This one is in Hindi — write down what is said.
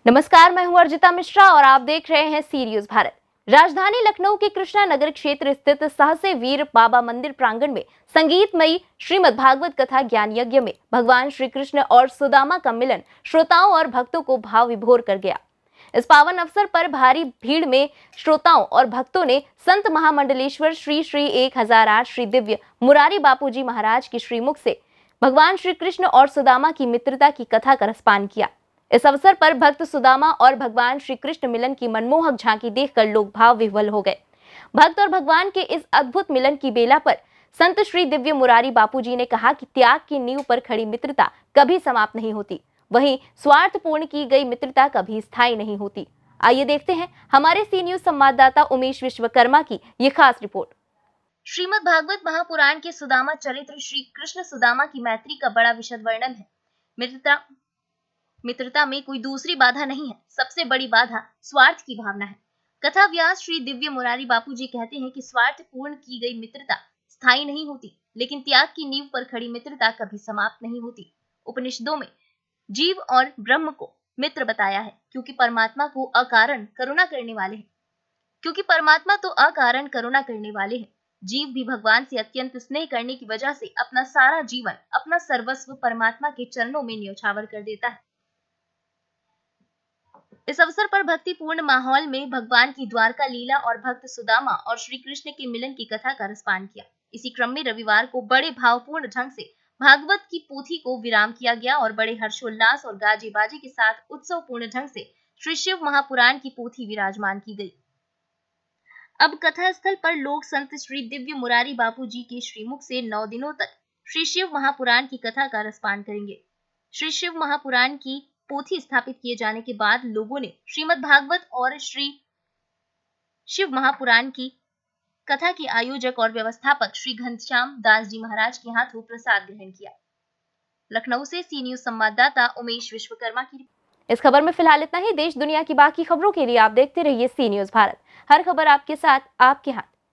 नमस्कार, मैं हूं अर्जिता मिश्रा और आप देख रहे हैं सी न्यूज भारत। राजधानी लखनऊ के कृष्णा नगर क्षेत्र स्थित सहसे वीर बाबा मंदिर प्रांगण में संगीतमयी श्रीमद् भागवत कथा ज्ञान यज्ञ में भगवान श्री कृष्ण और सुदामा का मिलन श्रोताओं और भक्तों को भाव विभोर कर गया। इस पावन अवसर पर भारी भीड़ में श्रोताओं और भक्तों ने संत महामंडलेश्वर श्री श्री 1008 श्री दिव्य मुरारी बापूजी महाराज की श्रीमुख से भगवान श्री कृष्ण और सुदामा की मित्रता की कथा का रसपान किया। इस अवसर पर भक्त सुदामा और भगवान श्री कृष्ण मिलन की मनमोहक झांकी देखकर लोग भाव विह्वल हो गए। भक्त और भगवान के इस अद्भुत मिलन की बेला पर संत श्री दिव्य मुरारी बापूजी ने कहा कि त्याग की नींव पर खड़ी मित्रता कभी समाप्त नहीं होती, वहीं स्वार्थपूर्ण की गई मित्रता कभी स्थायी नहीं होती। आइए देखते हैं हमारे सी न्यूज संवाददाता उमेश विश्वकर्मा की ये खास रिपोर्ट। श्रीमद् भागवत महापुराण के सुदामा चरित्र श्री कृष्ण सुदामा की मैत्री का बड़ा विशद वर्णन है। मित्रता में कोई दूसरी बाधा नहीं है, सबसे बड़ी बाधा स्वार्थ की भावना है। कथा व्यास श्री दिव्य मुरारी बापूजी कहते हैं कि स्वार्थ पूर्ण की गई मित्रता स्थायी नहीं होती, लेकिन त्याग की नींव पर खड़ी मित्रता कभी समाप्त नहीं होती। उपनिषदों में जीव और ब्रह्म को मित्र बताया है, क्योंकि परमात्मा तो अकारण करुणा करने वाले हैं। जीव भी भगवान से अत्यंत स्नेह करने की वजह से अपना सारा जीवन, अपना सर्वस्व परमात्मा के चरणों में न्यौछावर कर देता है। इस अवसर पर भक्तिपूर्ण माहौल में भगवान की द्वारका लीला और भक्त सुदामा और श्री कृष्ण के मिलन की कथा का रसपान किया। इसी क्रम में रविवार को बड़े भावपूर्ण ढंग से भागवत की पोथी को विराम किया गया और बड़े हर्षोल्लास और गाजे बाजे के साथ उत्सवपूर्ण ढंग से श्री शिव महापुराण की पोथी विराजमान की गई। अब कथा स्थल पर लोग संत श्री दिव्य मुरारी बापूजी के श्रीमुख से 9 दिनों तक श्री शिव महापुराण की कथा का रसपान करेंगे। श्री शिव महापुराण की पोथी स्थापित किए जाने के बाद लोगों ने श्रीमद् भागवत और श्री शिव महापुराण की कथा के आयोजक और व्यवस्थापक श्री घनश्याम दास जी महाराज के हाथों प्रसाद ग्रहण किया। लखनऊ से सी न्यूज संवाददाता उमेश विश्वकर्मा की। इस खबर में फिलहाल इतना ही। देश दुनिया की बाकी खबरों के लिए आप देखते रहिए सी न्यूज भारत। हर खबर आपके साथ, आपके हाथ।